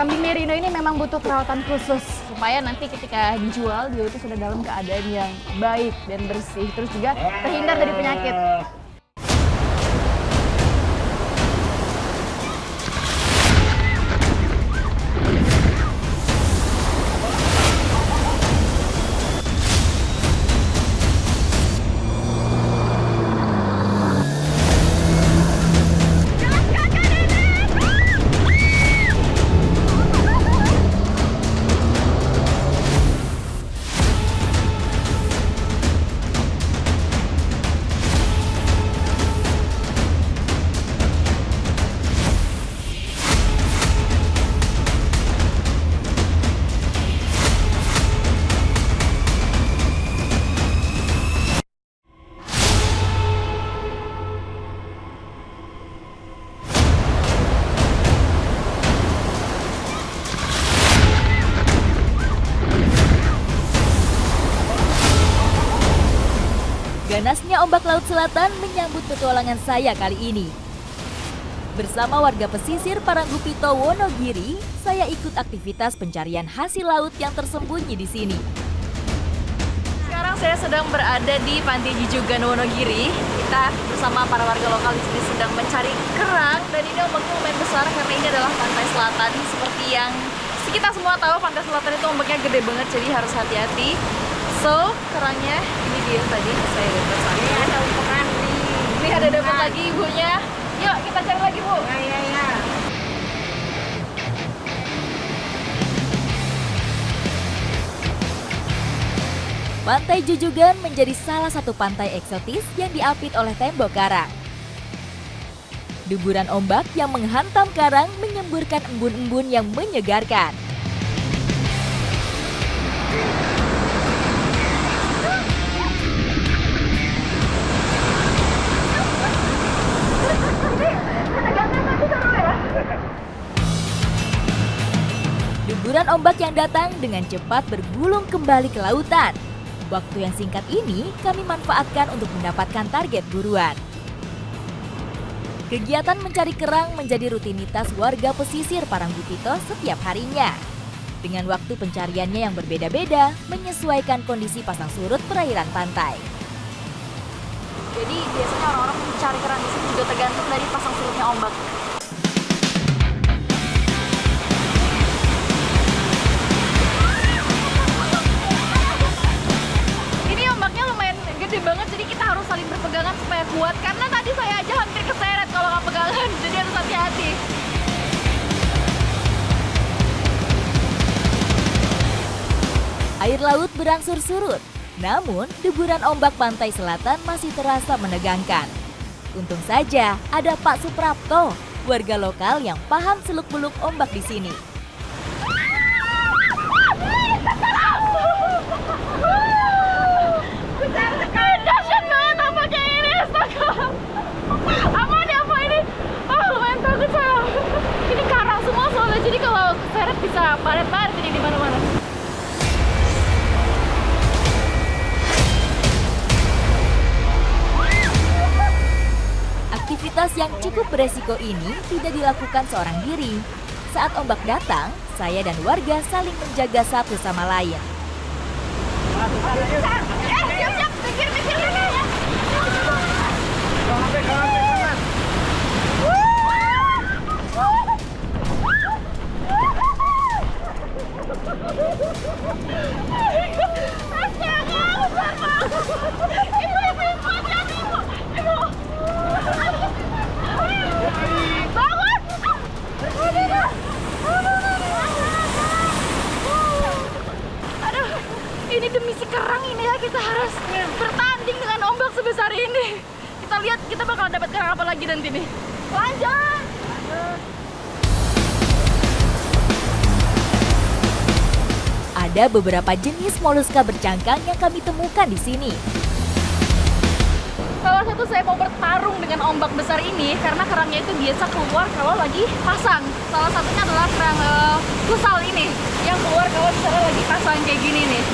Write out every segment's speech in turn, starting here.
Kambing merino ini memang butuh perawatan khusus supaya nanti ketika dijual dia itu sudah dalam keadaan yang baik dan bersih, terus juga terhindar dari penyakit. Ganasnya ombak laut selatan menyambut petualangan saya kali ini. Bersama warga pesisir Paranggupito, Wonogiri, saya ikut aktivitas pencarian hasil laut yang tersembunyi di sini. Sekarang saya sedang berada di Pantai Jujugan, Wonogiri. Kita bersama para warga lokal di sini sedang mencari kerang, dan ini ombaknya lumayan besar karena ini adalah pantai selatan. Seperti yang kita semua tahu, pantai selatan itu ombaknya gede banget, jadi harus hati-hati. So, kerangnya ini dia tadi saya dapat satu. Ini ada umpan nih. Ini ada dapat lagi ibunya. Yuk kita cari lagi, Bu. Ya. Pantai Jujugan menjadi salah satu pantai eksotis yang diapit oleh tembok karang. Deburan ombak yang menghantam karang menyemburkan embun-embun yang menyegarkan. Deburan ombak yang datang dengan cepat bergulung kembali ke lautan. Waktu yang singkat ini kami manfaatkan untuk mendapatkan target buruan. Kegiatan mencari kerang menjadi rutinitas warga pesisir Paranggupito setiap harinya. Dengan waktu pencariannya yang berbeda-beda, menyesuaikan kondisi pasang surut perairan pantai. Jadi biasanya orang-orang mencari kerang di sini juga tergantung dari pasang surutnya ombak. Banget, jadi kita harus saling berpegangan supaya kuat, karena tadi saya aja hampir keseret kalau nggak pegangan, jadi harus hati-hati. Air laut berangsur surut, namun deburan ombak pantai selatan masih terasa menegangkan. Untung saja ada Pak Suprapto, warga lokal yang paham seluk-beluk ombak di sini. Dahsyat banget ombaknya ini, astaga. Apa ini? Lumayan takut saya. Ini karang semua soalnya, jadi kalau keseret bisa baret-baret ini di mana-mana. Aktivitas yang cukup beresiko ini tidak dilakukan seorang diri. Saat ombak datang, saya dan warga saling menjaga satu sama lain. Siap-siap, pikir-pikir ini ya. Ini demi si kerang ini ya, kita harus bertanding dengan ombak sebesar ini. Kita lihat kita bakal dapat kerang apa lagi nanti nih. Lanjut. Ada beberapa jenis moluska bercangkang yang kami temukan di sini. Salah satu saya mau bertarung dengan ombak besar ini karena kerangnya itu biasa keluar kalau lagi pasang. Salah satunya adalah kerang kusal ini yang keluar kalau misalnya lagi pasang kayak gini nih.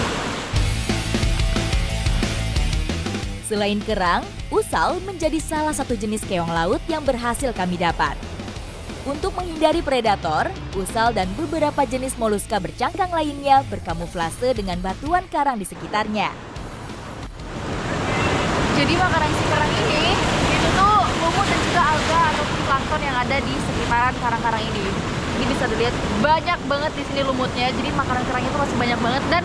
Selain kerang, usal menjadi salah satu jenis keong laut yang berhasil kami dapat. Untuk menghindari predator, usal dan beberapa jenis moluska bercangkang lainnya berkamuflase dengan batuan karang di sekitarnya. Jadi makanan si kerang ini itu tuh lumut dan juga alga ataupun plankton yang ada di sekitaran karang-karang ini. Ini bisa dilihat banyak banget di sini lumutnya. Jadi makanan kerang itu masih banyak banget dan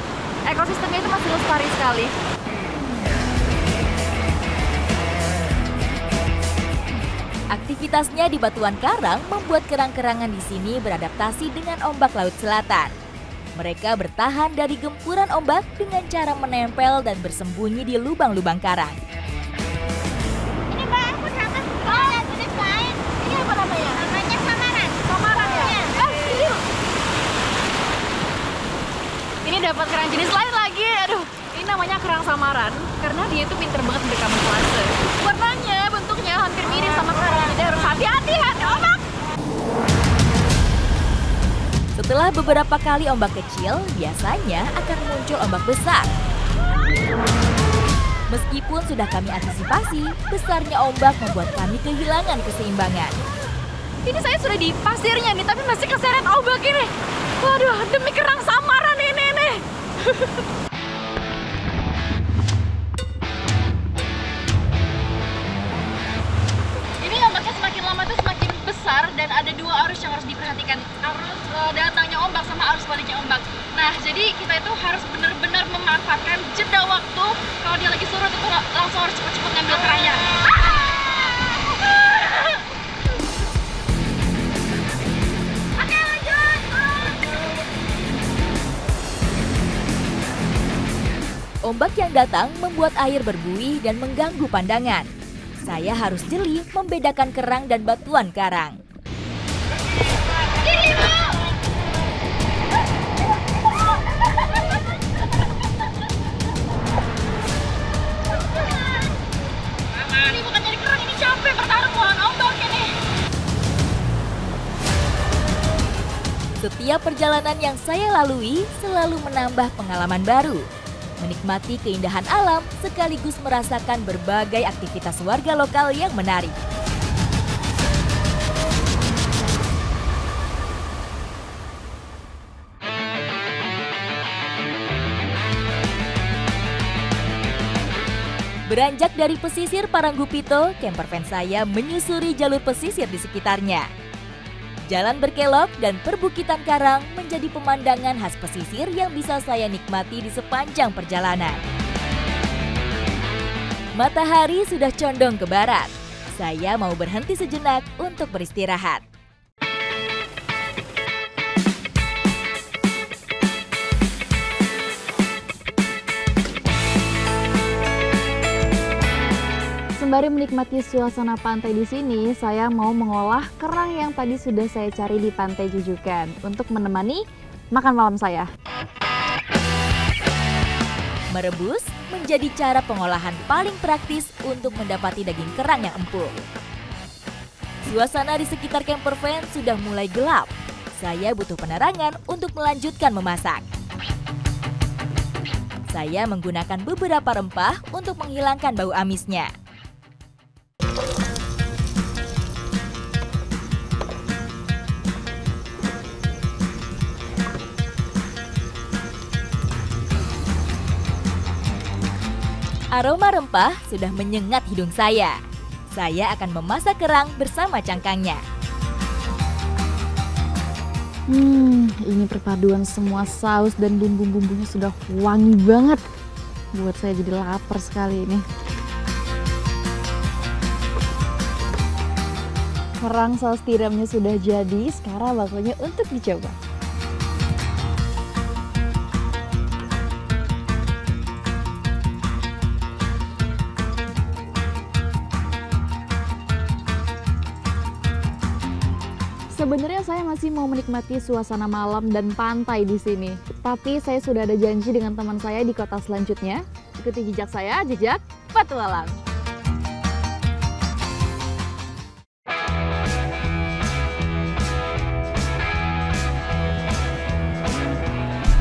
ekosistemnya itu masih lestari sekali. Aktivitasnya di batuan karang membuat kerang-kerangan di sini beradaptasi dengan ombak laut selatan. Mereka bertahan dari gempuran ombak dengan cara menempel dan bersembunyi di lubang-lubang karang. Ini Mbak, aku dapat jenis lain. Ini apa namanya? Namanya samaran. Samaran ya? Iya. Ini dapat kerang jenis lain lagi. Aduh, ini namanya kerang samaran karena dia itu pinter banget berkamuflase. Warnanya, bentuknya hampir mirip sama kerang. Jadi harus hati-hati ombak. Setelah beberapa kali ombak kecil, biasanya akan muncul ombak besar. Meskipun sudah kami antisipasi, besarnya ombak membuat kami kehilangan keseimbangan. Ini saya sudah di pasirnya nih, tapi masih keseret ombak ini. Waduh, demi kerang samaran ini nih. Ini ombaknya semakin lama tuh semakin besar dan ada dua arus yang harus diperhatikan. Arus datangnya ombak sama arus baliknya ombak. Nah, jadi kita itu harus benar-benar memanfaatkan jeda waktu. Kalau dia lagi surut itu langsung harus cepet-cepet ngambil kerangnya. Ombak yang datang membuat air berbuih dan mengganggu pandangan. Saya harus jeli membedakan kerang dan batuan karang. Ini bukan jadi kerang, ini capek bertarung melawan ombak ini. Setiap perjalanan yang saya lalui selalu menambah pengalaman baru. Menikmati keindahan alam sekaligus merasakan berbagai aktivitas warga lokal yang menarik. Beranjak dari pesisir Paranggupito, campervan saya menyusuri jalur pesisir di sekitarnya. Jalan berkelok dan perbukitan karang menjadi pemandangan khas pesisir yang bisa saya nikmati di sepanjang perjalanan. Matahari sudah condong ke barat. Saya mau berhenti sejenak untuk beristirahat. Sembari menikmati suasana pantai di sini, saya mau mengolah kerang yang tadi sudah saya cari di Pantai Jujukan untuk menemani makan malam saya. Merebus menjadi cara pengolahan paling praktis untuk mendapati daging kerang yang empuk. Suasana di sekitar campervan sudah mulai gelap. Saya butuh penerangan untuk melanjutkan memasak. Saya menggunakan beberapa rempah untuk menghilangkan bau amisnya. Aroma rempah sudah menyengat hidung saya. Saya akan memasak kerang bersama cangkangnya. Ini perpaduan semua saus dan bumbu-bumbunya sudah wangi banget. Buat saya jadi lapar sekali ini. Kerang saus tiramnya sudah jadi, sekarang waktunya untuk dicoba. Sebenarnya saya masih mau menikmati suasana malam dan pantai di sini. Tapi saya sudah ada janji dengan teman saya di kota selanjutnya. Ikuti jejak saya, jejak petualang.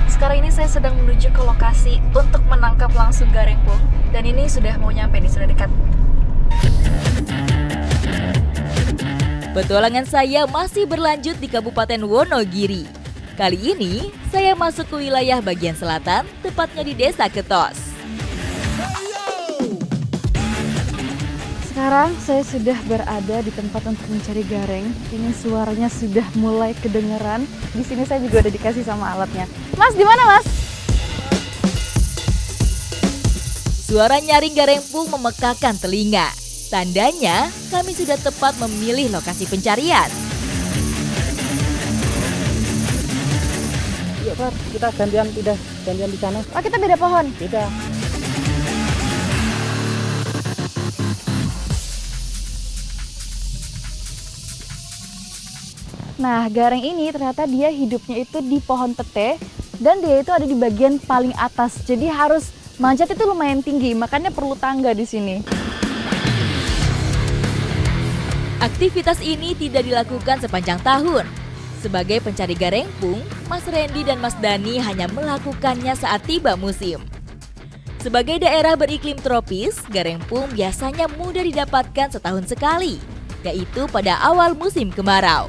Sekarang ini saya sedang menuju ke lokasi untuk menangkap langsung garengpung. Dan ini sudah mau nyampe nih, sudah dekat. Petualangan saya masih berlanjut di Kabupaten Wonogiri. Kali ini, saya masuk ke wilayah bagian selatan, tepatnya di Desa Ketos. Sekarang saya sudah berada di tempat untuk mencari gareng. Ini suaranya sudah mulai kedengeran. Di sini saya juga udah dikasih sama alatnya. Mas, di mana, Mas? Suara nyaring garengpung memekakan telinga. Tandanya, kami sudah tepat memilih lokasi pencarian. Yuk, Pak, kita gantian di sana. Oh, kita beda pohon. Beda. Nah, gareng ini ternyata dia hidupnya itu di pohon pete dan dia itu ada di bagian paling atas. Jadi harus manjat itu lumayan tinggi, makanya perlu tangga di sini. Aktivitas ini tidak dilakukan sepanjang tahun. Sebagai pencari garengpung, Mas Randy dan Mas Dani hanya melakukannya saat tiba musim. Sebagai daerah beriklim tropis, garengpung biasanya mudah didapatkan setahun sekali, yaitu pada awal musim kemarau.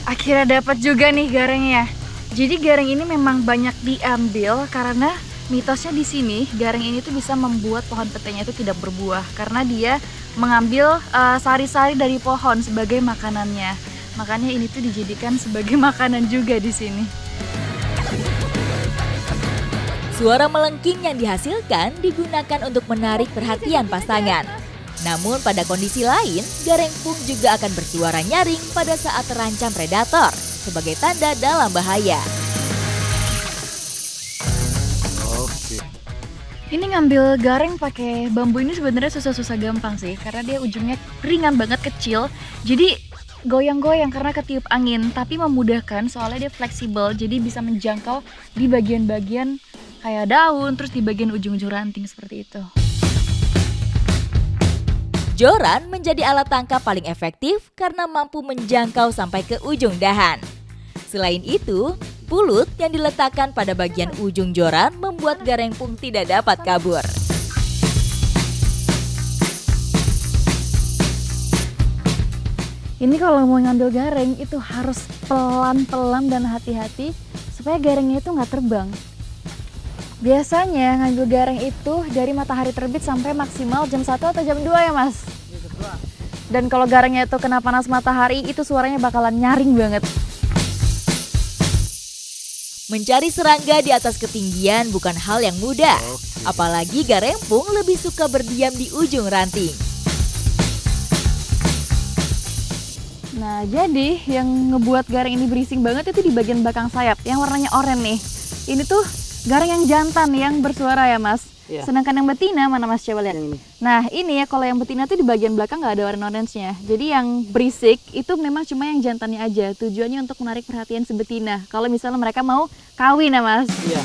Akhirnya dapat juga nih garengnya. Jadi gareng ini memang banyak diambil karena mitosnya di sini gareng ini tuh bisa membuat pohon petenya itu tidak berbuah karena dia mengambil sari-sari dari pohon sebagai makanannya. Makanya ini tuh dijadikan sebagai makanan juga di sini. Suara melengking yang dihasilkan digunakan untuk menarik perhatian pasangan. Namun pada kondisi lain, garengpung juga akan bersuara nyaring pada saat terancam predator sebagai tanda dalam bahaya. Ini ngambil gareng pakai bambu ini sebenarnya susah-susah gampang sih karena dia ujungnya ringan banget, kecil. Jadi goyang-goyang karena ketiup angin, tapi memudahkan soalnya dia fleksibel jadi bisa menjangkau di bagian-bagian kayak daun, terus di bagian ujung-ujung ranting seperti itu. Joran menjadi alat tangkap paling efektif karena mampu menjangkau sampai ke ujung dahan. Selain itu, pulut yang diletakkan pada bagian ujung joran membuat garengpung tidak dapat kabur. Ini kalau mau ngambil gareng itu harus pelan-pelan dan hati-hati supaya garengnya itu nggak terbang. Biasanya ngambil gareng itu dari matahari terbit sampai maksimal jam 1 atau jam 2 ya, Mas? Dan kalau garengnya itu kena panas matahari itu suaranya bakalan nyaring banget. Mencari serangga di atas ketinggian bukan hal yang mudah. Apalagi garengpung lebih suka berdiam di ujung ranting. Nah, jadi yang ngebuat gareng ini berising banget itu di bagian belakang sayap yang warnanya oranye nih. Ini tuh gareng yang jantan yang bersuara ya, Mas. Iya. Sedangkan yang betina mana, Mas? Coba lihat. Yang ini. Nah, ini ya kalau yang betina tuh di bagian belakang nggak ada warna orange-nya. Jadi yang berisik itu memang cuma yang jantannya aja. Tujuannya untuk menarik perhatian si betina. Kalau misalnya mereka mau kawin ya, Mas. Iya.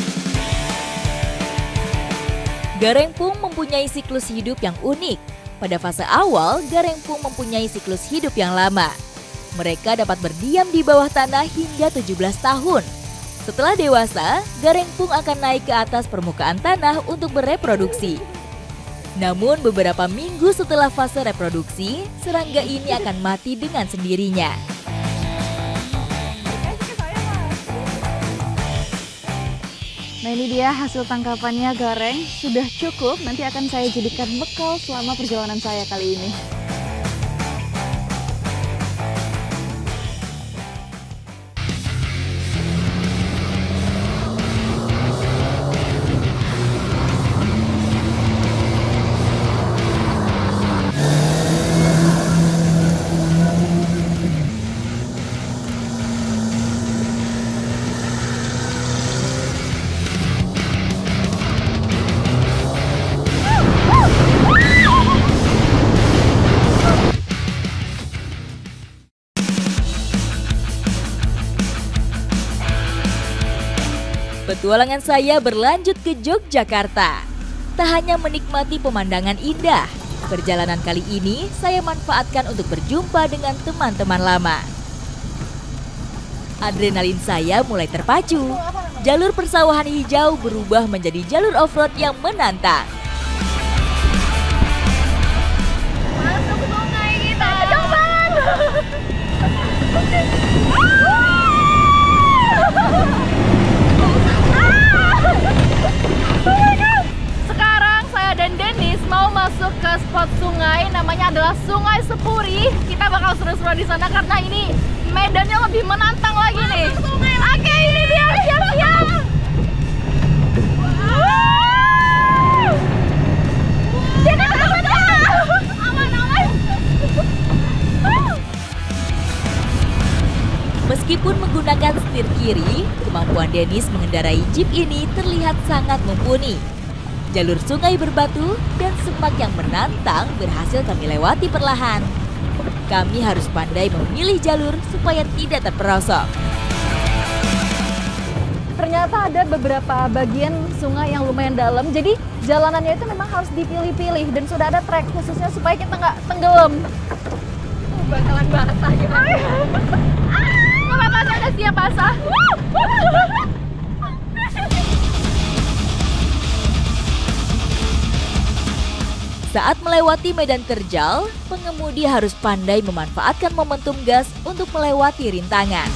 Garengpung mempunyai siklus hidup yang unik. Pada fase awal, garengpung mempunyai siklus hidup yang lama. Mereka dapat berdiam di bawah tanah hingga 17 tahun. Setelah dewasa, garengpung akan naik ke atas permukaan tanah untuk bereproduksi. Namun beberapa minggu setelah fase reproduksi, serangga ini akan mati dengan sendirinya. Nah, ini dia hasil tangkapannya gareng. Sudah cukup, nanti akan saya jadikan bekal selama perjalanan saya kali ini. Petualangan saya berlanjut ke Yogyakarta. Tak hanya menikmati pemandangan indah, perjalanan kali ini saya manfaatkan untuk berjumpa dengan teman-teman lama. Adrenalin saya mulai terpacu. Jalur persawahan hijau berubah menjadi jalur off-road yang menantang. Mas, aku mau ke spot sungai, namanya adalah Sungai Sepuri. Kita bakal seru-seru di sana karena ini medannya lebih menantang lagi nih. Oke, ini dia, siap-siap. Jadi aman-aman. Meskipun menggunakan setir kiri, kemampuan Dennis mengendarai jeep ini terlihat sangat mumpuni. Jalur sungai berbatu dan semak yang menantang berhasil kami lewati perlahan. Kami harus pandai memilih jalur supaya tidak terperosok. Ternyata ada beberapa bagian sungai yang lumayan dalam, jadi jalanannya itu memang harus dipilih-pilih dan sudah ada trek khususnya supaya kita nggak tenggelam. Bakalan basah gitu. Nggak apa-apa, saya udah siap basah. Saat melewati medan terjal, pengemudi harus pandai memanfaatkan momentum gas untuk melewati rintangan.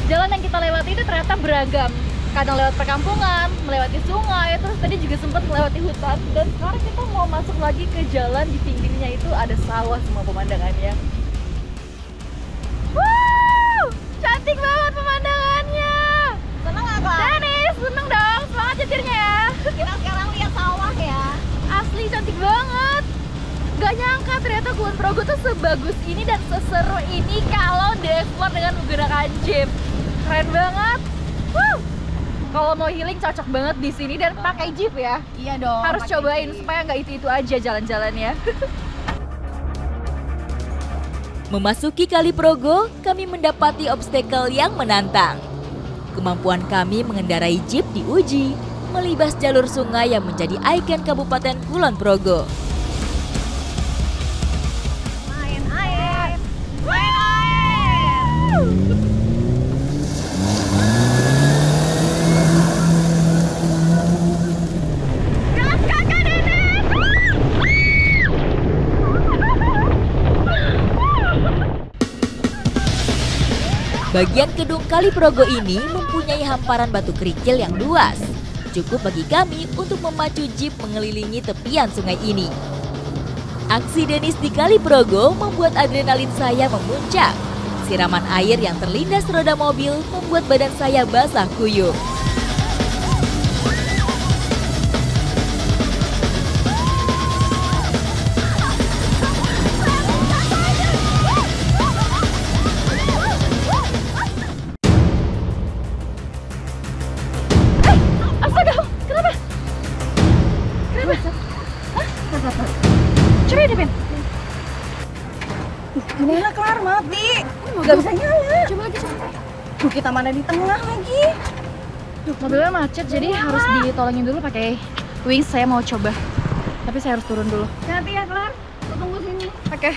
Jalan yang kita lewati itu ternyata beragam. Kadang lewat perkampungan, melewati sungai, terus tadi juga sempat melewati hutan. Dan sekarang kita mau masuk lagi ke jalan di pinggirnya itu ada sawah semua pemandangannya. Wow, cantik banget pemandangannya. Seneng nggak, Kak? Dennis, seneng dong, semangat nyetirnya ya. Kita sekarang lihat sawah ya. Asli cantik banget. Gak nyangka ternyata Kulon Progo tuh sebagus ini dan seseru ini kalau dieksplor dengan menggunakan jeep. Keren banget. Kalau mau healing cocok banget di sini dan pakai jeep ya. Iya dong. Harus cobain supaya nggak itu aja jalan-jalannya. Memasuki Kali Progo, kami mendapati obstacle yang menantang. Kemampuan kami mengendarai jeep diuji, melibas jalur sungai yang menjadi ikon Kabupaten Kulon Progo. Main air. Main air. Gas kakak Dennis. Bagian kedung Kali Progo ini mempunyai hamparan batu kerikil yang luas. Cukup bagi kami untuk memacu jeep mengelilingi tepian sungai ini. Aksi Dennis di Kali Progo membuat adrenalin saya memuncak. Siraman air yang terlindas roda mobil membuat badan saya basah kuyup. Astaga, kenapa? Kenapa? Hah? Coba hidupin. Gimana kelar mati? Gak bisa nyala. Coba lagi, coba. Duh, kita mana di tengah lagi. Mobilnya macet, jadi harus ditolongin dulu pakai wings. Saya mau coba, tapi saya harus turun dulu. Nanti ya kelar. Tunggu sini. Oke.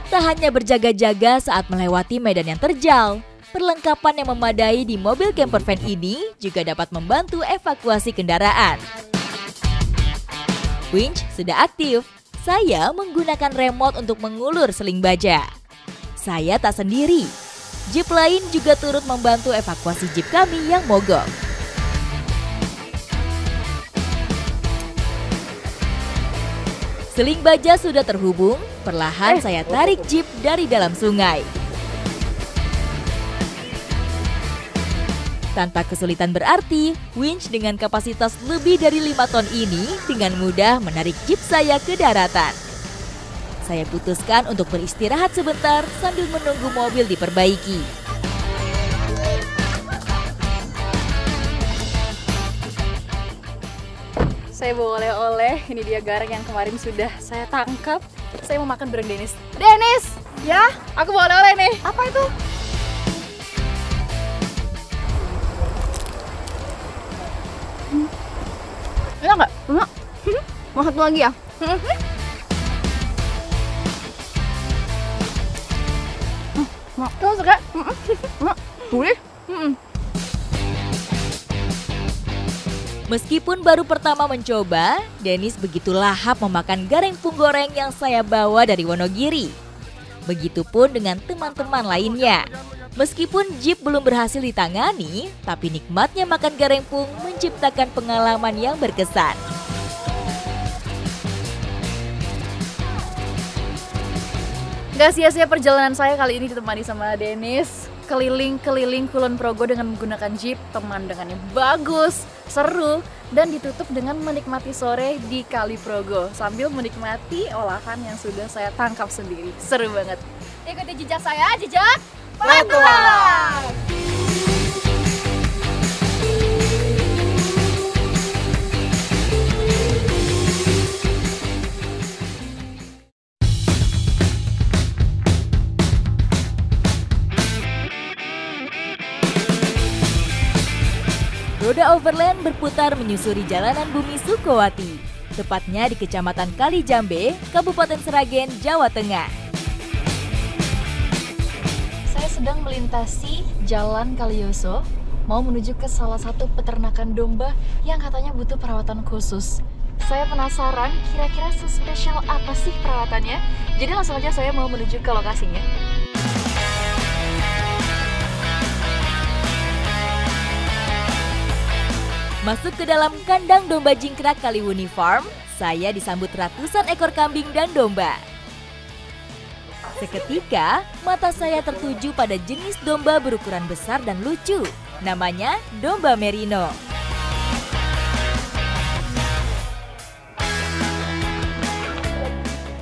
Tak hanya berjaga-jaga saat melewati medan yang terjal, perlengkapan yang memadai di mobil camper van ini juga dapat membantu evakuasi kendaraan. Winch sudah aktif, saya menggunakan remote untuk mengulur seling baja. Saya tak sendiri, jeep lain juga turut membantu evakuasi jeep kami yang mogok. Seling baja sudah terhubung, perlahan saya tarik jeep dari dalam sungai. Tanpa kesulitan berarti, winch dengan kapasitas lebih dari 5 ton ini dengan mudah menarik jeep saya ke daratan. Saya putuskan untuk beristirahat sebentar sambil menunggu mobil diperbaiki. Saya bawa oleh-oleh. Ini dia garang yang kemarin sudah saya tangkap. Saya mau makan bareng Dennis. Dennis! Ya, Aku bawa oleh-oleh nih. apa itu? Enak nggak? Enak. Mau satu lagi ya? Kamu suka? Boleh. Meskipun baru pertama mencoba, Dennis begitu lahap memakan gareng pung goreng yang saya bawa dari Wonogiri. Begitupun dengan teman-teman lainnya. Meskipun jeep belum berhasil ditangani, tapi nikmatnya makan garempung menciptakan pengalaman yang berkesan. Gak sia-sia perjalanan saya kali ini ditemani sama Dennis. Keliling-keliling Kulon Progo dengan menggunakan jeep, pemandangannya bagus, seru, dan ditutup dengan menikmati sore di Kali Progo sambil menikmati olahan yang sudah saya tangkap sendiri. Seru banget. Ikuti jejak saya, jejak petualang. Roda overland berputar menyusuri jalanan bumi Sukowati, tepatnya di Kecamatan Kalijambe, Kabupaten Sragen, Jawa Tengah. Saya sedang melintasi Jalan Kaliyoso, mau menuju ke salah satu peternakan domba yang katanya butuh perawatan khusus. Saya penasaran kira-kira sespesial apa sih perawatannya, jadi langsung aja saya mau menuju ke lokasinya. Masuk ke dalam kandang domba jingkrak Kaliwuni Farm, saya disambut ratusan ekor kambing dan domba. Seketika, mata saya tertuju pada jenis domba berukuran besar dan lucu. Namanya domba merino.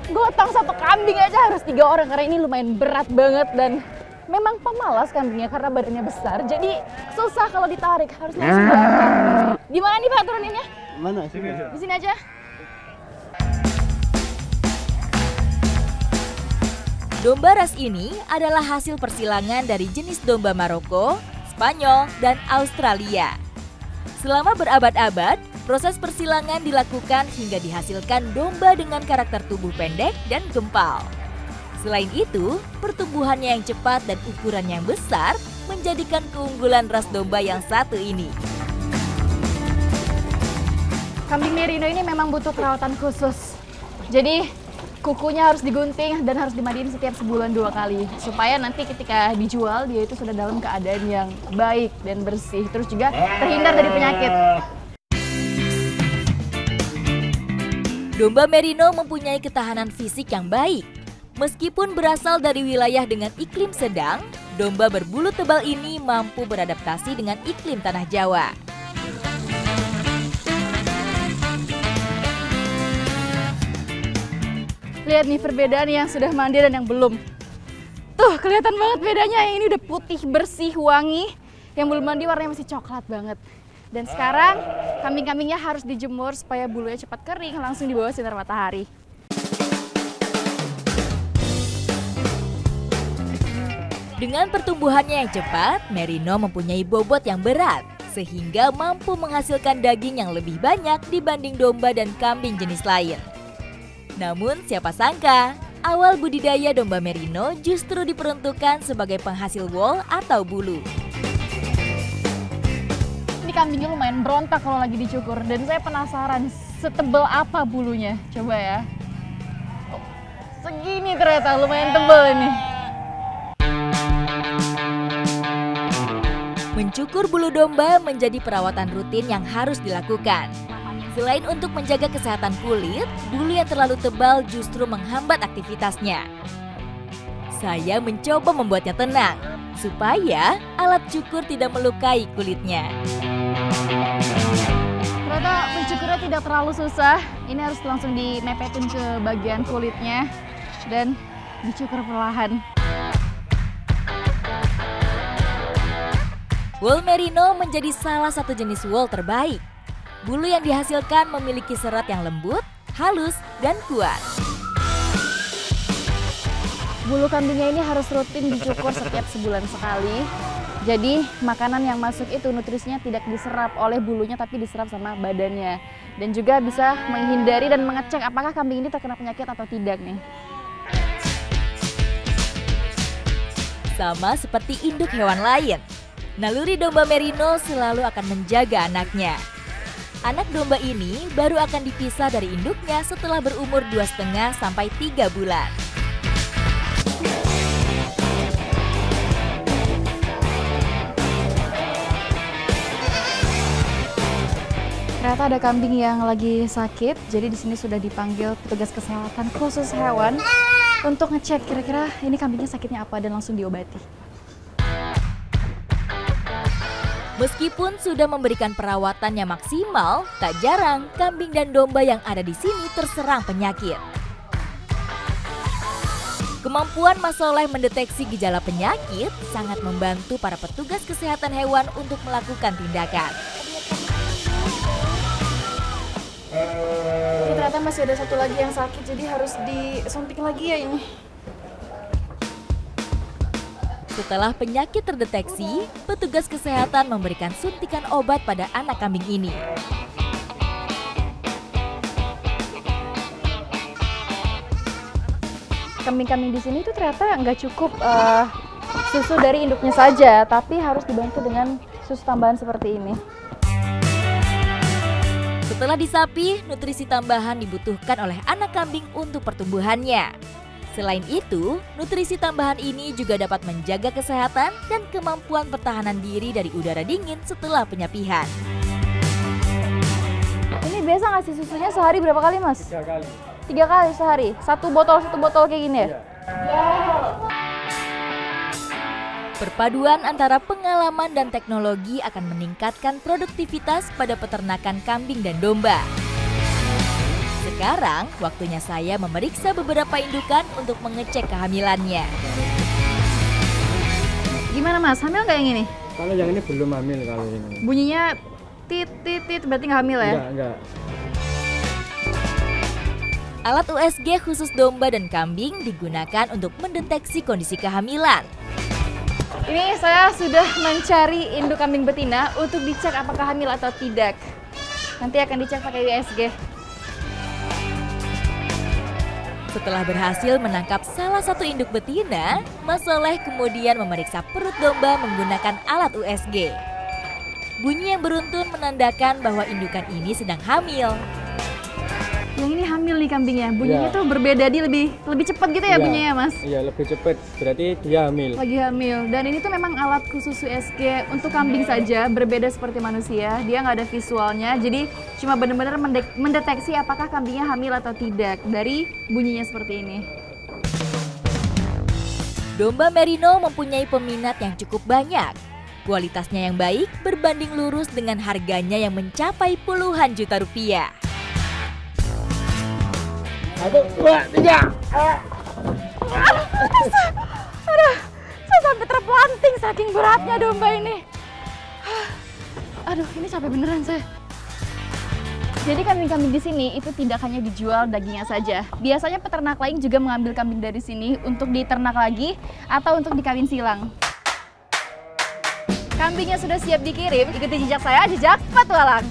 Gotong satu kambing aja harus 3 orang karena ini lumayan berat banget dan memang pemalas kambingnya karena badannya besar, jadi susah kalau ditarik, harus langsung diangkat. Di mana nih Pak turuninnya? Mana sih? Di sini aja. Domba ras ini adalah hasil persilangan dari jenis domba Maroko, Spanyol, dan Australia. Selama berabad-abad, proses persilangan dilakukan hingga dihasilkan domba dengan karakter tubuh pendek dan gempal. Selain itu, pertumbuhannya yang cepat dan ukuran yang besar menjadikan keunggulan ras domba yang satu ini. Kambing merino ini memang butuh perawatan khusus. Jadi kukunya harus digunting dan harus dimandiin setiap sebulan 2 kali. Supaya nanti ketika dijual dia itu sudah dalam keadaan yang baik dan bersih. Terus juga terhindar dari penyakit. Domba merino mempunyai ketahanan fisik yang baik. Meskipun berasal dari wilayah dengan iklim sedang, domba berbulu tebal ini mampu beradaptasi dengan iklim tanah Jawa. Lihat nih perbedaan yang sudah mandi dan yang belum. Tuh kelihatan banget bedanya, yang ini udah putih, bersih, wangi. Yang belum mandi warnanya masih coklat banget. Dan sekarang kambing-kambingnya harus dijemur supaya bulunya cepat kering, langsung di bawah sinar matahari. Dengan pertumbuhannya yang cepat, merino mempunyai bobot yang berat, sehingga mampu menghasilkan daging yang lebih banyak dibanding domba dan kambing jenis lain. Namun siapa sangka, awal budidaya domba merino justru diperuntukkan sebagai penghasil wool atau bulu. Ini kambingnya lumayan berontak kalau lagi dicukur dan saya penasaran setebal apa bulunya. Coba ya. Oh, segini ternyata, lumayan tebal ini. Mencukur bulu domba menjadi perawatan rutin yang harus dilakukan. Selain untuk menjaga kesehatan kulit, bulu yang terlalu tebal justru menghambat aktivitasnya. Saya mencoba membuatnya tenang, supaya alat cukur tidak melukai kulitnya. Ternyata mencukurnya tidak terlalu susah. Ini harus langsung dimepetin ke bagian kulitnya dan dicukur perlahan. Wool merino menjadi salah satu jenis wool terbaik. Bulu yang dihasilkan memiliki serat yang lembut, halus, dan kuat. Bulu kambingnya ini harus rutin dicukur setiap sebulan sekali. Jadi makanan yang masuk itu nutrisinya tidak diserap oleh bulunya tapi diserap sama badannya. Dan juga bisa menghindari dan mengecek apakah kambing ini terkena penyakit atau tidak nih. Sama seperti induk hewan lain, naluri domba merino selalu akan menjaga anaknya. Anak domba ini baru akan dipisah dari induknya setelah berumur 2,5 sampai 3 bulan. Ternyata ada kambing yang lagi sakit, jadi di sini sudah dipanggil petugas kesehatan khusus hewan untuk ngecek kira-kira ini kambingnya sakitnya apa dan langsung diobati. Meskipun sudah memberikan perawatan yang maksimal, tak jarang kambing dan domba yang ada di sini terserang penyakit. Kemampuan Mas Soleh mendeteksi gejala penyakit sangat membantu para petugas kesehatan hewan untuk melakukan tindakan. Ini ternyata masih ada satu lagi yang sakit, jadi harus disuntik lagi ya ini. Setelah penyakit terdeteksi, petugas kesehatan memberikan suntikan obat pada anak kambing ini. Kambing-kambing di sini tuh ternyata nggak cukup susu dari induknya saja, tapi harus dibantu dengan susu tambahan seperti ini. Setelah disapi, nutrisi tambahan dibutuhkan oleh anak kambing untuk pertumbuhannya. Selain itu, nutrisi tambahan ini juga dapat menjaga kesehatan dan kemampuan pertahanan diri dari udara dingin setelah penyapihan. Ini biasa ngasih susunya sehari berapa kali, Mas? 3 kali. 3 kali sehari? Satu botol kayak gini ya? Iya. Perpaduan antara pengalaman dan teknologi akan meningkatkan produktivitas pada peternakan kambing dan domba. Sekarang, waktunya saya memeriksa beberapa indukan untuk mengecek kehamilannya. Gimana, Mas? Hamil nggak yang ini? Kalau yang ini belum hamil kalau ini. Bunyinya tit berarti nggak hamil ya? Enggak. Alat USG khusus domba dan kambing digunakan untuk mendeteksi kondisi kehamilan. Ini saya sudah mencari induk kambing betina untuk dicek apakah hamil atau tidak. Nanti akan dicek pakai USG. Setelah berhasil menangkap salah satu induk betina, Mas Soleh kemudian memeriksa perut domba menggunakan alat USG. Bunyi yang beruntun menandakan bahwa indukan ini sedang hamil. Yang ini hamil nih kambingnya. Bunyinya Ya. tuh berbeda, dia lebih cepat gitu ya bunyinya, Mas? Iya, lebih cepat. Berarti dia hamil. Lagi hamil. Dan ini tuh memang alat khusus USG untuk kambing saja, berbeda seperti manusia. Dia nggak ada visualnya, jadi cuma benar-benar mendeteksi apakah kambingnya hamil atau tidak dari bunyinya seperti ini. Domba merino mempunyai peminat yang cukup banyak. Kualitasnya yang baik berbanding lurus dengan harganya yang mencapai puluhan juta rupiah. 1, 2, 3. Aduh, saya sampai terpelanting saking beratnya domba ini. Aduh, ini capek beneran saya. Jadi kambing-kambing di sini itu tidak hanya dijual dagingnya saja. Biasanya peternak lain juga mengambil kambing dari sini untuk diternak lagi atau untuk dikawin silang. Kambingnya sudah siap dikirim, ikuti jejak saya, jejak petualang.